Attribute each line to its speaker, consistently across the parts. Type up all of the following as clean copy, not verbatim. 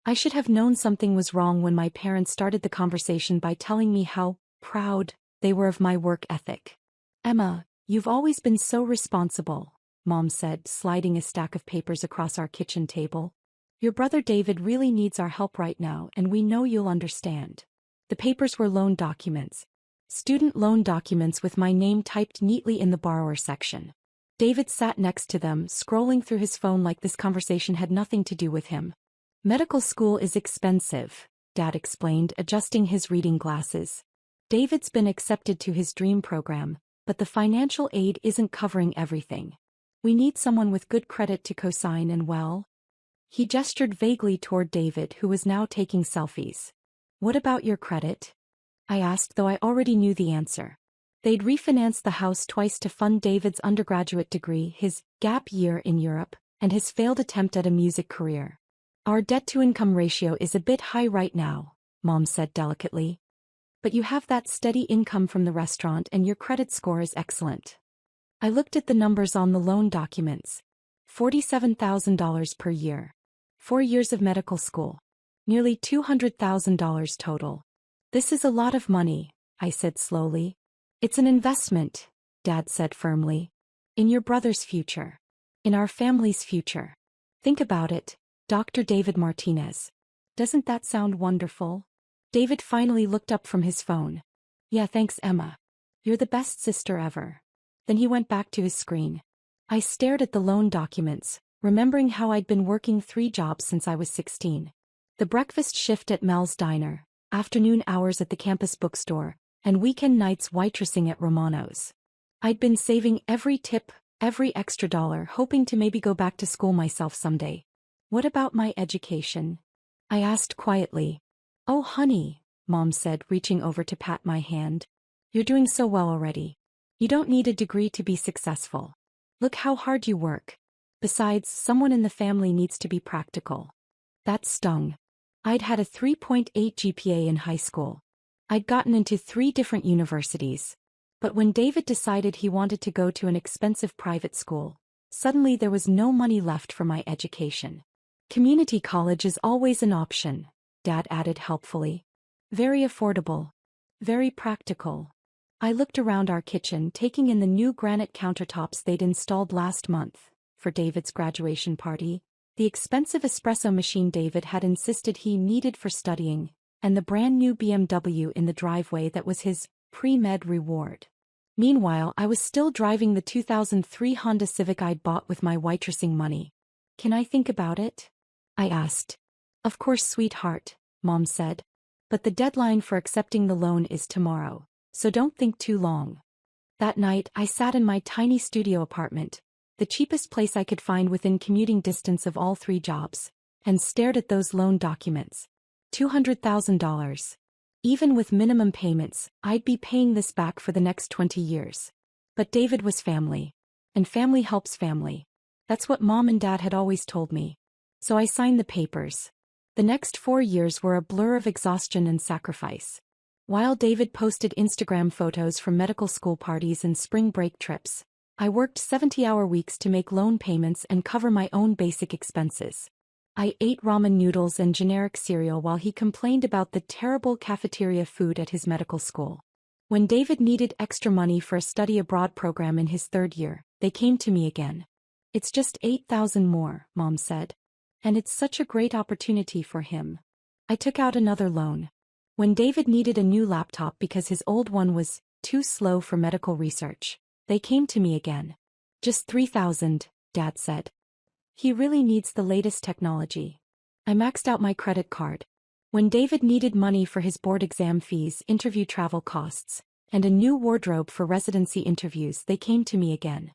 Speaker 1: I should have known something was wrong when my parents started the conversation by telling me how proud they were of my work ethic. Emma, you've always been so responsible, Mom said, sliding a stack of papers across our kitchen table. Your brother David really needs our help right now, and we know you'll understand. The papers were loan documents. Student loan documents with my name typed neatly in the borrower section. David sat next to them, scrolling through his phone like this conversation had nothing to do with him. Medical school is expensive, Dad explained, adjusting his reading glasses. David's been accepted to his dream program, but the financial aid isn't covering everything. We need someone with good credit to co-sign and well. He gestured vaguely toward David, who was now taking selfies. What about your credit? I asked, though I already knew the answer. They'd refinanced the house twice to fund David's undergraduate degree, his gap year in Europe, and his failed attempt at a music career. Our debt-to-income ratio is a bit high right now, Mom said delicately. But you have that steady income from the restaurant and your credit score is excellent. I looked at the numbers on the loan documents. $47,000 per year. 4 years of medical school. Nearly $200,000 total. This is a lot of money, I said slowly. It's an investment, Dad said firmly. In your brother's future. In our family's future. Think about it, Dr. David Martinez. Doesn't that sound wonderful? David finally looked up from his phone. Yeah, thanks, Emma. You're the best sister ever. Then he went back to his screen. I stared at the loan documents, remembering how I'd been working 3 jobs since I was 16. The breakfast shift at Mel's Diner, afternoon hours at the campus bookstore, and weekend nights waitressing at Romano's. I'd been saving every tip, every extra dollar, hoping to maybe go back to school myself someday. What about my education? I asked quietly. Oh honey, Mom said, reaching over to pat my hand. You're doing so well already. You don't need a degree to be successful. Look how hard you work. Besides, someone in the family needs to be practical. That stung. I'd had a 3.8 GPA in high school. I'd gotten into 3 different universities. But when David decided he wanted to go to an expensive private school, suddenly there was no money left for my education. Community college is always an option, Dad added helpfully. Very affordable. Very practical. I looked around our kitchen, taking in the new granite countertops they'd installed last month for David's graduation party, the expensive espresso machine David had insisted he needed for studying, and the brand new BMW in the driveway that was his pre-med reward. Meanwhile, I was still driving the 2003 Honda Civic I'd bought with my waitressing money. Can I think about it? I asked. Of course, sweetheart, Mom said. But the deadline for accepting the loan is tomorrow, so don't think too long. That night, I sat in my tiny studio apartment, the cheapest place I could find within commuting distance of all 3 jobs, and stared at those loan documents. $200,000. Even with minimum payments, I'd be paying this back for the next 20 years. But David was family. And family helps family. That's what Mom and Dad had always told me. So I signed the papers. The next 4 years were a blur of exhaustion and sacrifice. While David posted Instagram photos from medical school parties and spring break trips, I worked 70-hour weeks to make loan payments and cover my own basic expenses. I ate ramen noodles and generic cereal while he complained about the terrible cafeteria food at his medical school. When David needed extra money for a study abroad program in his 3rd year, they came to me again. It's just $8,000 more, Mom said. And it's such a great opportunity for him. I took out another loan. When David needed a new laptop because his old one was too slow for medical research, they came to me again. Just $3,000, Dad said. He really needs the latest technology. I maxed out my credit card. When David needed money for his board exam fees, interview travel costs, and a new wardrobe for residency interviews, they came to me again.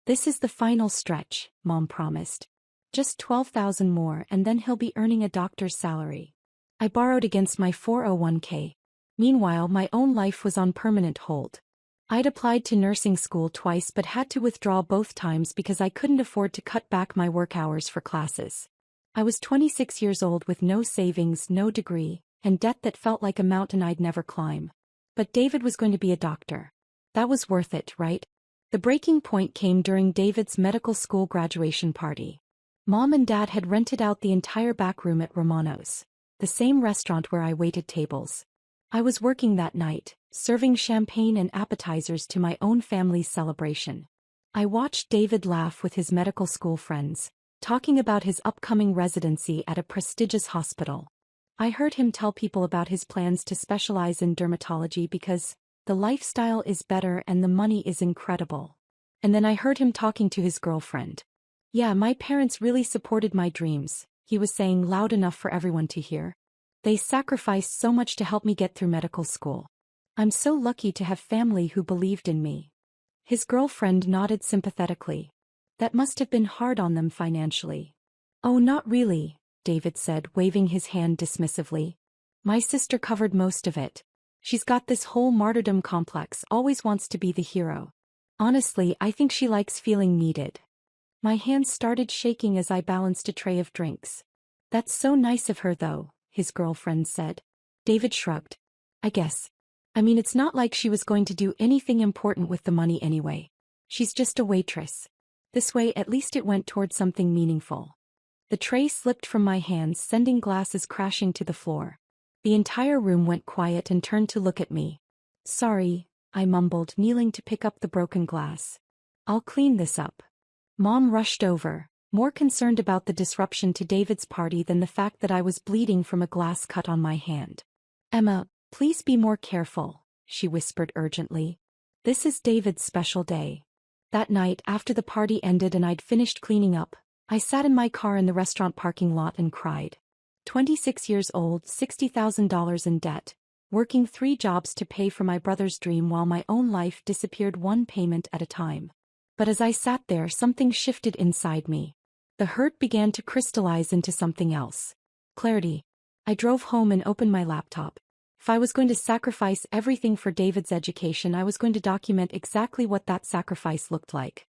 Speaker 1: This is the final stretch, Mom promised. Just $12,000 more and then he'll be earning a doctor's salary. I borrowed against my 401k. Meanwhile, my own life was on permanent hold. I'd applied to nursing school twice but had to withdraw both times because I couldn't afford to cut back my work hours for classes. I was 26 years old with no savings, no degree, and debt that felt like a mountain I'd never climb. But David was going to be a doctor. That was worth it, right? The breaking point came during David's medical school graduation party. Mom and Dad had rented out the entire back room at Romano's, the same restaurant where I waited tables. I was working that night, serving champagne and appetizers to my own family's celebration. I watched David laugh with his medical school friends, talking about his upcoming residency at a prestigious hospital. I heard him tell people about his plans to specialize in dermatology because the lifestyle is better and the money is incredible. And then I heard him talking to his girlfriend. "Yeah, my parents really supported my dreams," he was saying loud enough for everyone to hear. "They sacrificed so much to help me get through medical school. I'm so lucky to have family who believed in me." His girlfriend nodded sympathetically. "That must have been hard on them financially." "Oh, not really," David said, waving his hand dismissively. "My sister covered most of it. She's got this whole martyrdom complex, always wants to be the hero. Honestly, I think she likes feeling needed." My hands started shaking as I balanced a tray of drinks. "That's so nice of her though," his girlfriend said. David shrugged. "I guess. I mean, it's not like she was going to do anything important with the money anyway. She's just a waitress. This way at least it went toward something meaningful." The tray slipped from my hands, sending glasses crashing to the floor. The entire room went quiet and turned to look at me. "Sorry," I mumbled, kneeling to pick up the broken glass. "I'll clean this up." Mom rushed over, more concerned about the disruption to David's party than the fact that I was bleeding from a glass cut on my hand. "Emma, please be more careful," she whispered urgently. "This is David's special day." That night, after the party ended and I'd finished cleaning up, I sat in my car in the restaurant parking lot and cried. 26 years old, $60,000 in debt, working 3 jobs to pay for my brother's dream while my own life disappeared one payment at a time. But as I sat there, something shifted inside me. The hurt began to crystallize into something else. Clarity. I drove home and opened my laptop. If I was going to sacrifice everything for David's education, I was going to document exactly what that sacrifice looked like.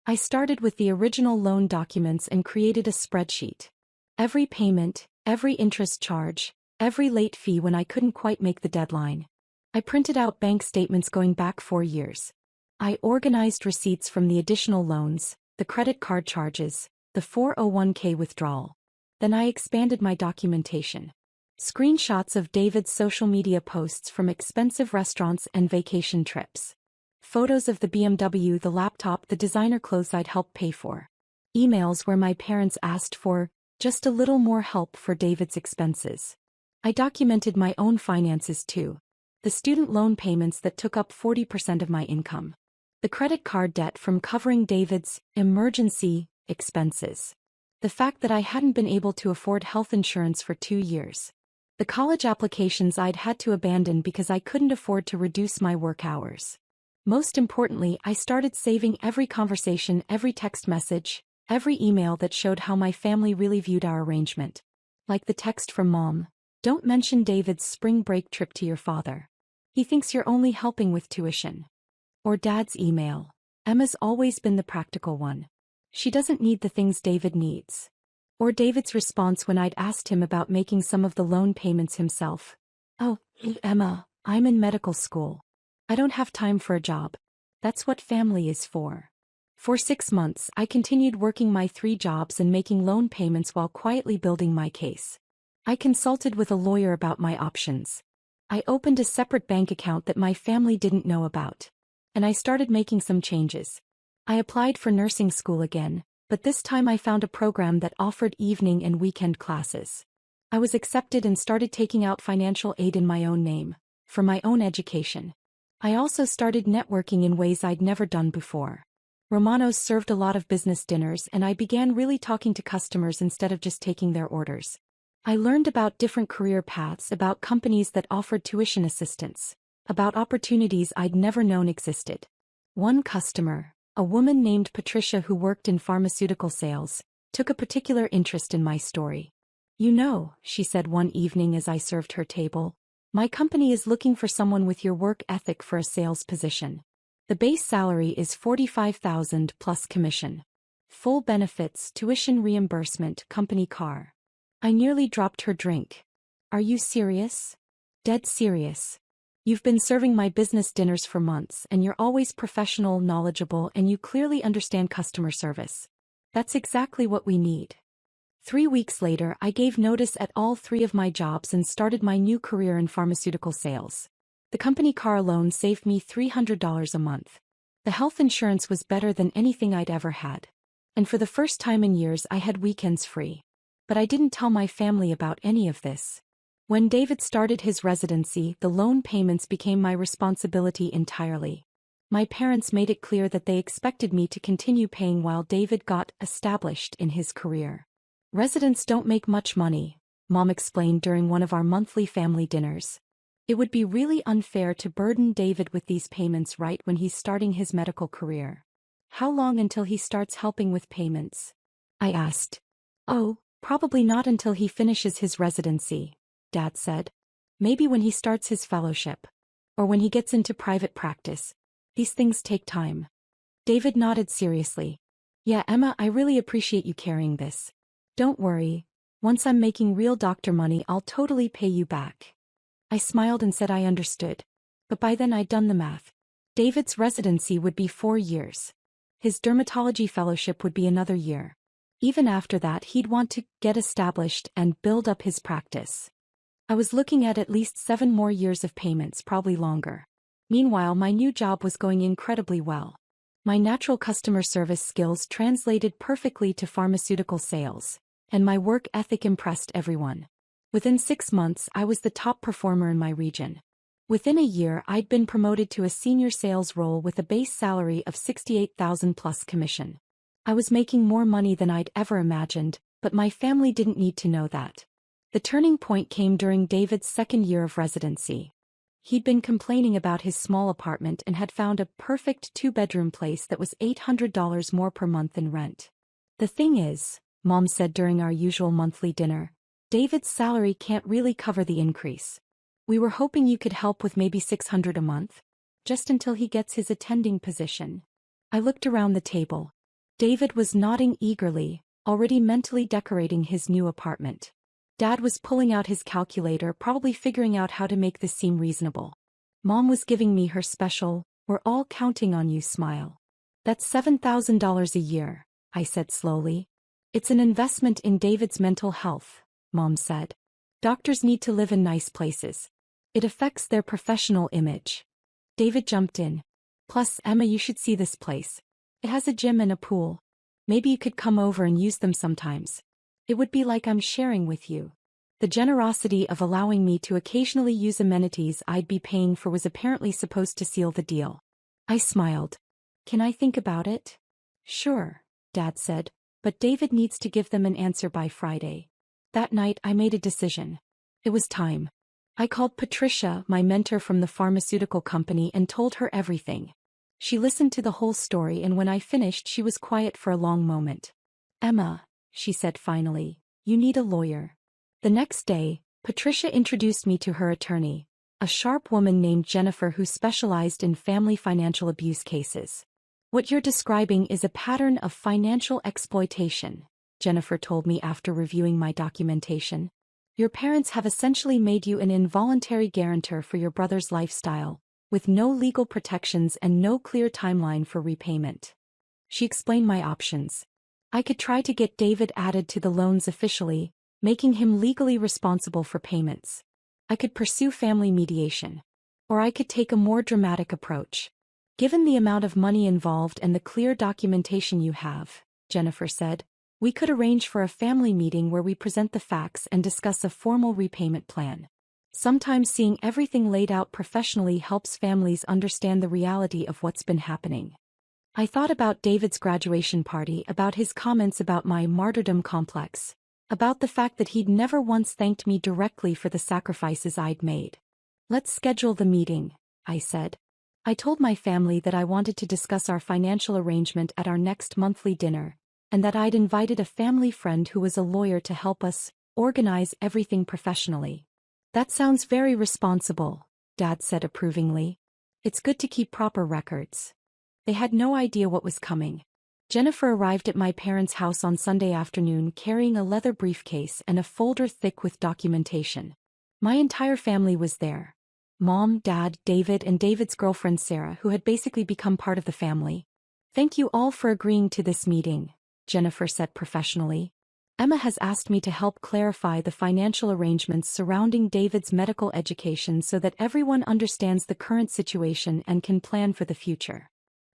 Speaker 1: I started with the original loan documents and created a spreadsheet. Every payment, every interest charge, every late fee when I couldn't quite make the deadline. I printed out bank statements going back 4 years. I organized receipts from the additional loans, the credit card charges, the 401k withdrawal. Then I expanded my documentation. Screenshots of David's social media posts from expensive restaurants and vacation trips. Photos of the BMW, the laptop, the designer clothes I'd helped pay for. Emails where my parents asked for just a little more help for David's expenses. I documented my own finances too. The student loan payments that took up 40% of my income. The credit card debt from covering David's emergency expenses. The fact that I hadn't been able to afford health insurance for 2 years. The college applications I'd had to abandon because I couldn't afford to reduce my work hours. Most importantly, I started saving every conversation, every text message, every email that showed how my family really viewed our arrangement. Like the text from Mom, "Don't mention David's spring break trip to your father. He thinks you're only helping with tuition." Or Dad's email, "Emma's always been the practical one. She doesn't need the things David needs." Or David's response when I'd asked him about making some of the loan payments himself. "Oh, Emma, I'm in medical school. I don't have time for a job. That's what family is for." For 6 months, I continued working my 3 jobs and making loan payments while quietly building my case. I consulted with a lawyer about my options. I opened a separate bank account that my family didn't know about. And I started making some changes. I applied for nursing school again, but this time I found a program that offered evening and weekend classes. I was accepted and started taking out financial aid in my own name, for my own education. I also started networking in ways I'd never done before. Romano's served a lot of business dinners and I began really talking to customers instead of just taking their orders. I learned about different career paths, about companies that offered tuition assistance, about opportunities I'd never known existed. One customer, a woman named Patricia who worked in pharmaceutical sales, took a particular interest in my story. "You know," she said one evening as I served her table, "my company is looking for someone with your work ethic for a sales position. The base salary is $45,000 plus commission. Full benefits, tuition reimbursement, company car." I nearly dropped her drink. "Are you serious?" "Dead serious. You've been serving my business dinners for months and you're always professional, knowledgeable, and you clearly understand customer service. That's exactly what we need." 3 weeks later, I gave notice at all 3 of my jobs and started my new career in pharmaceutical sales. The company car alone saved me $300 a month. The health insurance was better than anything I'd ever had. And for the first time in years, I had weekends free. But I didn't tell my family about any of this. When David started his residency, the loan payments became my responsibility entirely. My parents made it clear that they expected me to continue paying while David got established in his career. Residents don't make much money, Mom explained during one of our monthly family dinners. It would be really unfair to burden David with these payments right when he's starting his medical career. How long until he starts helping with payments? I asked. Oh, probably not until he finishes his residency, Dad said. Maybe when he starts his fellowship. Or when he gets into private practice. These things take time. David nodded seriously. Yeah, Emma, I really appreciate you carrying this. Don't worry. Once I'm making real doctor money, I'll totally pay you back. I smiled and said I understood. But by then I'd done the math. David's residency would be 4 years. His dermatology fellowship would be another year. Even after that, he'd want to get established and build up his practice. I was looking at least 7 more years of payments, probably longer. Meanwhile, my new job was going incredibly well. My natural customer service skills translated perfectly to pharmaceutical sales, and my work ethic impressed everyone. Within 6 months, I was the top performer in my region. Within a year, I'd been promoted to a senior sales role with a base salary of $68,000 plus commission. I was making more money than I'd ever imagined, but my family didn't need to know that. The turning point came during David's 2nd year of residency. He'd been complaining about his small apartment and had found a perfect 2-bedroom place that was $800 more per month in rent. The thing is, Mom said during our usual monthly dinner, David's salary can't really cover the increase. We were hoping you could help with maybe $600 a month, just until he gets his attending position. I looked around the table. David was nodding eagerly, already mentally decorating his new apartment. Dad was pulling out his calculator, probably figuring out how to make this seem reasonable. Mom was giving me her special, "We're all counting on you" smile. That's $7,000 a year, I said slowly. It's an investment in David's mental health, Mom said. Doctors need to live in nice places. It affects their professional image. David jumped in. Plus, Emma, you should see this place. It has a gym and a pool. Maybe you could come over and use them sometimes. It would be like I'm sharing with you. The generosity of allowing me to occasionally use amenities I'd be paying for was apparently supposed to seal the deal. I smiled. Can I think about it? Sure, Dad said, but David needs to give them an answer by Friday. That night I made a decision. It was time. I called Patricia, my mentor from the pharmaceutical company, and told her everything. She listened to the whole story, and when I finished she was quiet for a long moment. Emma, she said finally, you need a lawyer. The next day, Patricia introduced me to her attorney, a sharp woman named Jennifer who specialized in family financial abuse cases. What you're describing is a pattern of financial exploitation, Jennifer told me after reviewing my documentation. Your parents have essentially made you an involuntary guarantor for your brother's lifestyle, with no legal protections and no clear timeline for repayment. She explained my options. I could try to get David added to the loans officially, making him legally responsible for payments. I could pursue family mediation. Or I could take a more dramatic approach. Given the amount of money involved and the clear documentation you have, Jennifer said, we could arrange for a family meeting where we present the facts and discuss a formal repayment plan. Sometimes seeing everything laid out professionally helps families understand the reality of what's been happening. I thought about David's graduation party, about his comments about my martyrdom complex, about the fact that he'd never once thanked me directly for the sacrifices I'd made. Let's schedule the meeting, I said. I told my family that I wanted to discuss our financial arrangement at our next monthly dinner, and that I'd invited a family friend who was a lawyer to help us organize everything professionally. That sounds very responsible, Dad said approvingly. It's good to keep proper records. They had no idea what was coming. Jennifer arrived at my parents' house on Sunday afternoon carrying a leather briefcase and a folder thick with documentation. My entire family was there. Mom, Dad, David, and David's girlfriend Sarah, who had basically become part of the family. Thank you all for agreeing to this meeting, Jennifer said professionally. Emma has asked me to help clarify the financial arrangements surrounding David's medical education so that everyone understands the current situation and can plan for the future.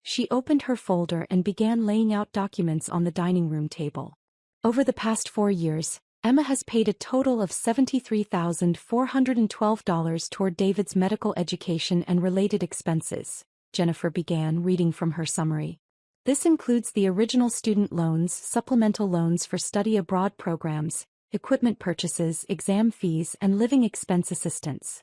Speaker 1: She opened her folder and began laying out documents on the dining room table. Over the past 4 years, Emma has paid a total of $73,412 toward David's medical education and related expenses. Jennifer began reading from her summary. This includes the original student loans, supplemental loans for study abroad programs, equipment purchases, exam fees, and living expense assistance.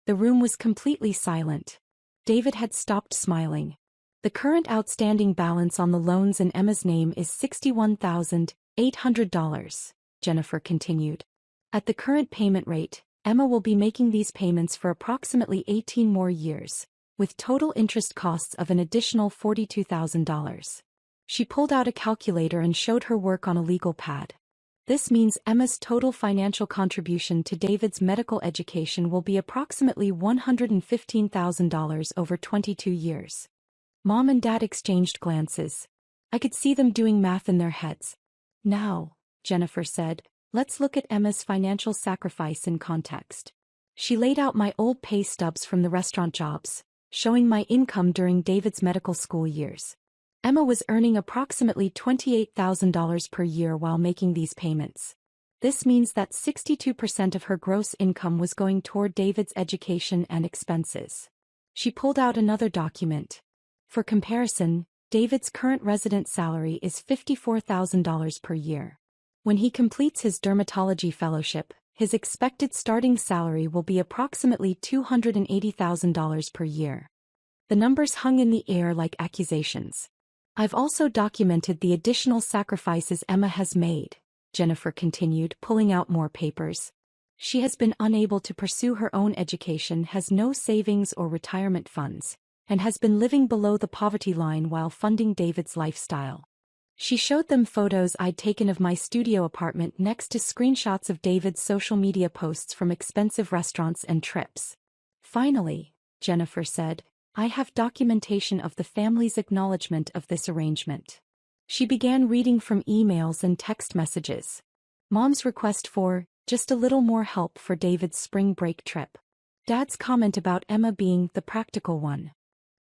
Speaker 1: The room was completely silent. David had stopped smiling. The current outstanding balance on the loans in Emma's name is $61,800, Jennifer continued. At the current payment rate, Emma will be making these payments for approximately 18 more years, with total interest costs of an additional $42,000. She pulled out a calculator and showed her work on a legal pad. This means Emma's total financial contribution to David's medical education will be approximately $115,000 over 22 years. Mom and Dad exchanged glances. I could see them doing math in their heads. Now, Jennifer said, let's look at Emma's financial sacrifice in context. She laid out my old pay stubs from the restaurant jobs, showing my income during David's medical school years. Emma was earning approximately $28,000 per year while making these payments. This means that 62% of her gross income was going toward David's education and expenses. She pulled out another document. For comparison, David's current resident salary is $54,000 per year. When he completes his dermatology fellowship, his expected starting salary will be approximately $280,000 per year. The numbers hung in the air like accusations. I've also documented the additional sacrifices Emma has made, Jennifer continued, pulling out more papers. She has been unable to pursue her own education, has no savings or retirement funds, and has been living below the poverty line while funding David's lifestyle. She showed them photos I'd taken of my studio apartment next to screenshots of David's social media posts from expensive restaurants and trips. Finally, Jennifer said, I have documentation of the family's acknowledgement of this arrangement. She began reading from emails and text messages. Mom's request for just a little more help for David's spring break trip. Dad's comment about Emma being the practical one.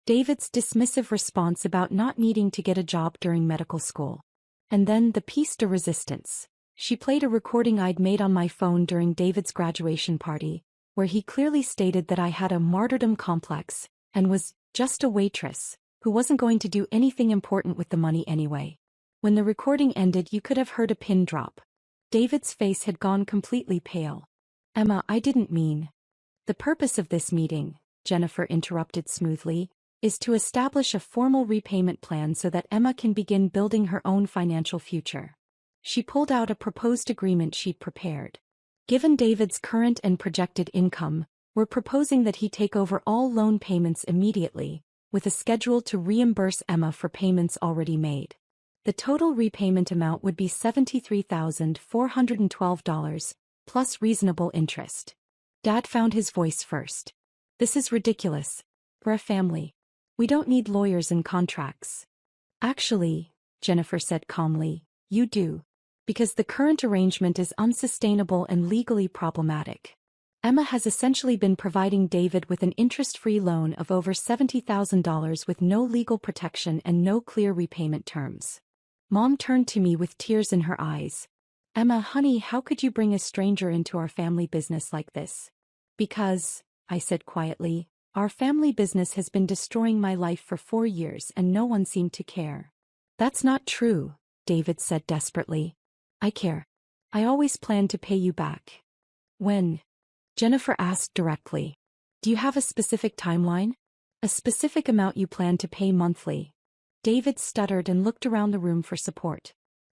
Speaker 1: David's dismissive response about not needing to get a job during medical school. And then the piece de resistance. She played a recording I'd made on my phone during David's graduation party, where he clearly stated that I had a martyrdom complex and was just a waitress who wasn't going to do anything important with the money anyway. When the recording ended, you could have heard a pin drop. David's face had gone completely pale. Emma, I didn't mean. The purpose of this meeting, Jennifer interrupted smoothly, is to establish a formal repayment plan so that Emma can begin building her own financial future. She pulled out a proposed agreement she'd prepared. Given David's current and projected income, we're proposing that he take over all loan payments immediately, with a schedule to reimburse Emma for payments already made. The total repayment amount would be $73,412, plus reasonable interest. Dad found his voice first. This is ridiculous. We're a family. We don't need lawyers and contracts. Actually, Jennifer said calmly, you do. Because the current arrangement is unsustainable and legally problematic. Emma has essentially been providing David with an interest-free loan of over $70,000 with no legal protection and no clear repayment terms. Mom turned to me with tears in her eyes. Emma, honey, how could you bring a stranger into our family business like this? Because, I said quietly, our family business has been destroying my life for 4 years and no one seemed to care. That's not true, David said desperately. I care. I always planned to pay you back. When? Jennifer asked directly. Do you have a specific timeline? A specific amount you plan to pay monthly? David stuttered and looked around the room for support.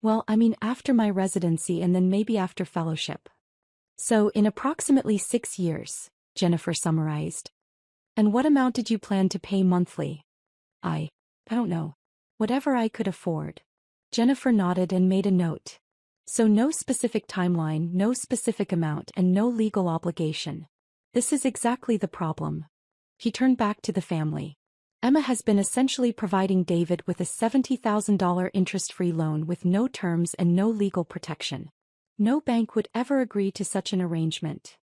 Speaker 1: Well, I mean after my residency and then maybe after fellowship. So in approximately 6 years, Jennifer summarized. And what amount did you plan to pay monthly? I don't know. Whatever I could afford. Jennifer nodded and made a note. So no specific timeline, no specific amount, and no legal obligation. This is exactly the problem. He turned back to the family. Emma has been essentially providing David with a $70,000 interest-free loan with no terms and no legal protection. No bank would ever agree to such an arrangement.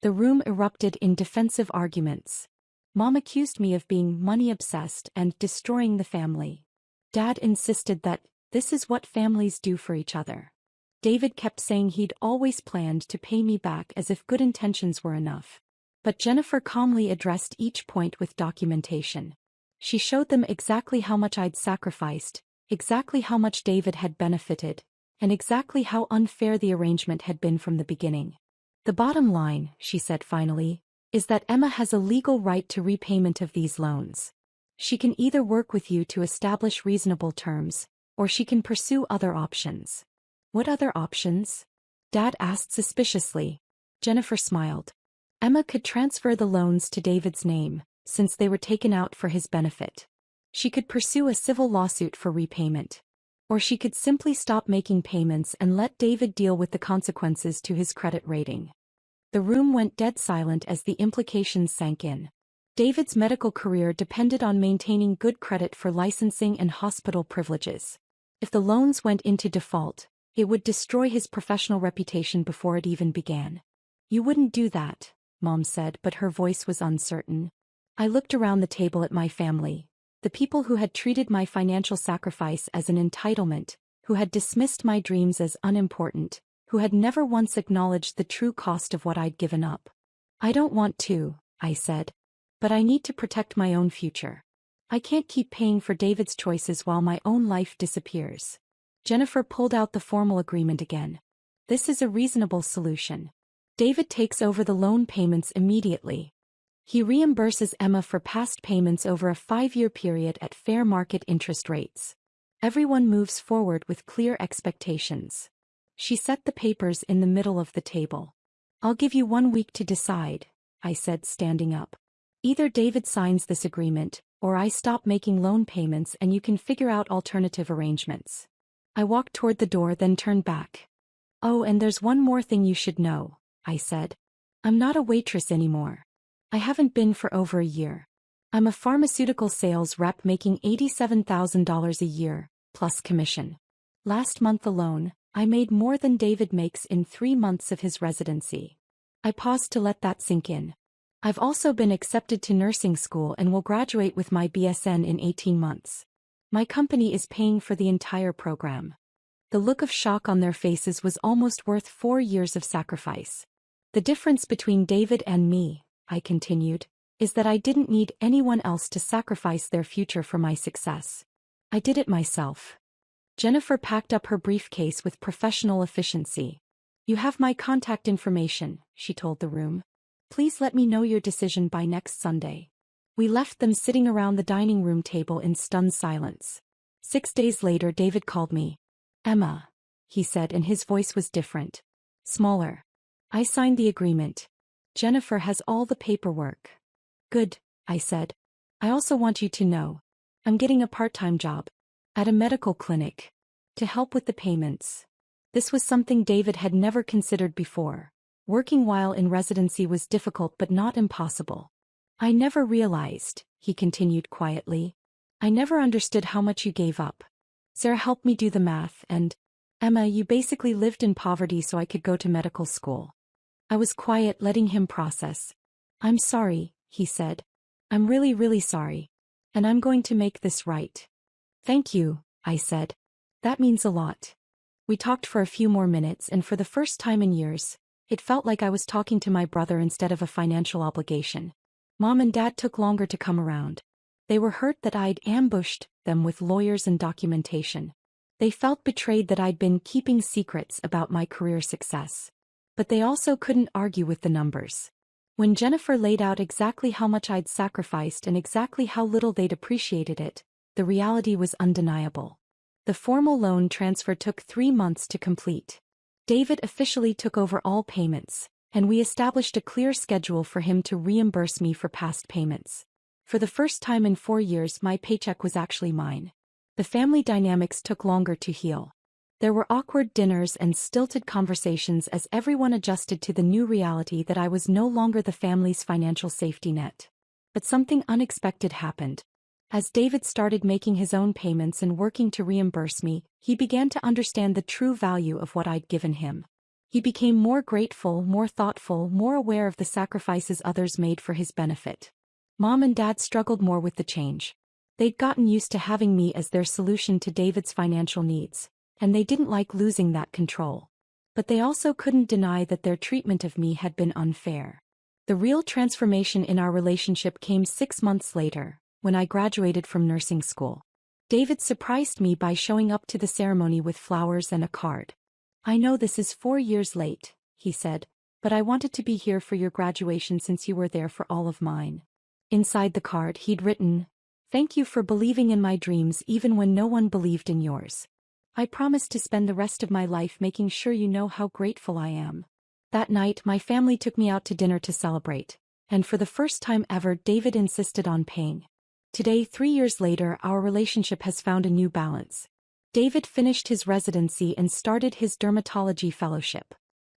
Speaker 1: The room erupted in defensive arguments. Mom accused me of being money-obsessed and destroying the family. Dad insisted that this is what families do for each other. David kept saying he'd always planned to pay me back as if good intentions were enough. But Jennifer calmly addressed each point with documentation. She showed them exactly how much I'd sacrificed, exactly how much David had benefited, and exactly how unfair the arrangement had been from the beginning. The bottom line, she said finally, is that Emma has a legal right to repayment of these loans. She can either work with you to establish reasonable terms, or she can pursue other options. What other options? Dad asked suspiciously. Jennifer smiled. Emma could transfer the loans to David's name, since they were taken out for his benefit. She could pursue a civil lawsuit for repayment. Or she could simply stop making payments and let David deal with the consequences to his credit rating. The room went dead silent as the implications sank in. David's medical career depended on maintaining good credit for licensing and hospital privileges. If the loans went into default, it would destroy his professional reputation before it even began. You wouldn't do that, Mom said, but her voice was uncertain. I looked around the table at my family. The people who had treated my financial sacrifice as an entitlement, who had dismissed my dreams as unimportant, who had never once acknowledged the true cost of what I'd given up. I don't want to, I said. But I need to protect my own future. I can't keep paying for David's choices while my own life disappears. Jennifer pulled out the formal agreement again. This is a reasonable solution. David takes over the loan payments immediately. He reimburses Emma for past payments over a 5-year period at fair market interest rates. Everyone moves forward with clear expectations. She set the papers in the middle of the table. I'll give you 1 week to decide, I said, standing up. Either David signs this agreement, or I stop making loan payments and you can figure out alternative arrangements. I walked toward the door, then turned back. Oh, and there's one more thing you should know, I said. I'm not a waitress anymore. I haven't been for over a year. I'm a pharmaceutical sales rep making $87,000 a year, plus commission. Last month alone, I made more than David makes in 3 months of his residency. I paused to let that sink in. I've also been accepted to nursing school and will graduate with my BSN in 18 months. My company is paying for the entire program. The look of shock on their faces was almost worth 4 years of sacrifice. The difference between David and me, I continued, is that I didn't need anyone else to sacrifice their future for my success. I did it myself. Jennifer packed up her briefcase with professional efficiency. You have my contact information, she told the room. Please let me know your decision by next Sunday. We left them sitting around the dining room table in stunned silence. 6 days later, David called me. Emma, he said, and his voice was different. Smaller. I signed the agreement. Jennifer has all the paperwork. Good, I said. I also want you to know. I'm getting a part-time job. At a medical clinic. To help with the payments. This was something David had never considered before. Working while in residency was difficult but not impossible. I never realized, he continued quietly. I never understood how much you gave up. Sarah helped me do the math and, Emma, you basically lived in poverty so I could go to medical school. I was quiet, letting him process. I'm sorry, he said. I'm really, really sorry. And I'm going to make this right. Thank you, I said. That means a lot. We talked for a few more minutes, and for the first time in years, it felt like I was talking to my brother instead of a financial obligation. Mom and Dad took longer to come around. They were hurt that I'd ambushed them with lawyers and documentation. They felt betrayed that I'd been keeping secrets about my career success. But they also couldn't argue with the numbers. When Jennifer laid out exactly how much I'd sacrificed and exactly how little they'd appreciated it, the reality was undeniable. The formal loan transfer took 3 months to complete. David officially took over all payments, and we established a clear schedule for him to reimburse me for past payments. For the first time in 4 years, my paycheck was actually mine. The family dynamics took longer to heal. There were awkward dinners and stilted conversations as everyone adjusted to the new reality that I was no longer the family's financial safety net. But something unexpected happened. As David started making his own payments and working to reimburse me, he began to understand the true value of what I'd given him. He became more grateful, more thoughtful, more aware of the sacrifices others made for his benefit. Mom and Dad struggled more with the change. They'd gotten used to having me as their solution to David's financial needs, and they didn't like losing that control. But they also couldn't deny that their treatment of me had been unfair. The real transformation in our relationship came 6 months later, when I graduated from nursing school. David surprised me by showing up to the ceremony with flowers and a card. "I know this is 4 years late," he said, "but I wanted to be here for your graduation since you were there for all of mine." Inside the card he'd written, "Thank you for believing in my dreams even when no one believed in yours. I promise to spend the rest of my life making sure you know how grateful I am." That night my family took me out to dinner to celebrate, and for the first time ever David insisted on paying. Today, 3 years later, our relationship has found a new balance. David finished his residency and started his dermatology fellowship.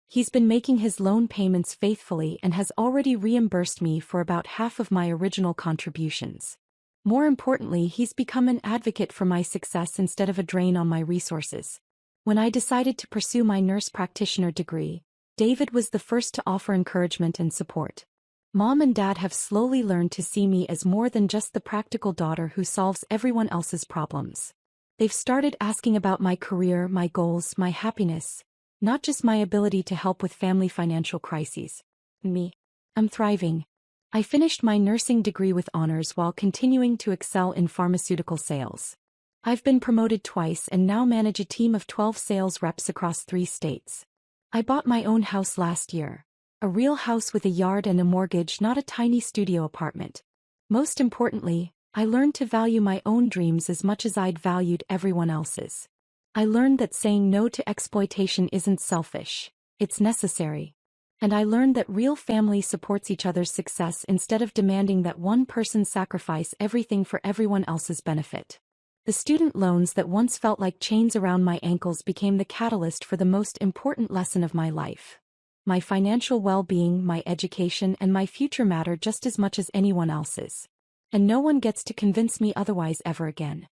Speaker 1: He's been making his loan payments faithfully and has already reimbursed me for about half of my original contributions. More importantly, he's become an advocate for my success instead of a drain on my resources. When I decided to pursue my nurse practitioner degree, David was the first to offer encouragement and support. Mom and Dad have slowly learned to see me as more than just the practical daughter who solves everyone else's problems. They've started asking about my career, my goals, my happiness, not just my ability to help with family financial crises. I'm thriving. I finished my nursing degree with honors while continuing to excel in pharmaceutical sales. I've been promoted twice and now manage a team of 12 sales reps across 3 states. I bought my own house last year. A real house with a yard and a mortgage, not a tiny studio apartment. Most importantly, I learned to value my own dreams as much as I'd valued everyone else's. I learned that saying no to exploitation isn't selfish, it's necessary. And I learned that real family supports each other's success instead of demanding that one person sacrifice everything for everyone else's benefit. The student loans that once felt like chains around my ankles became the catalyst for the most important lesson of my life. My financial well-being, my education, and my future matter just as much as anyone else's. And no one gets to convince me otherwise ever again.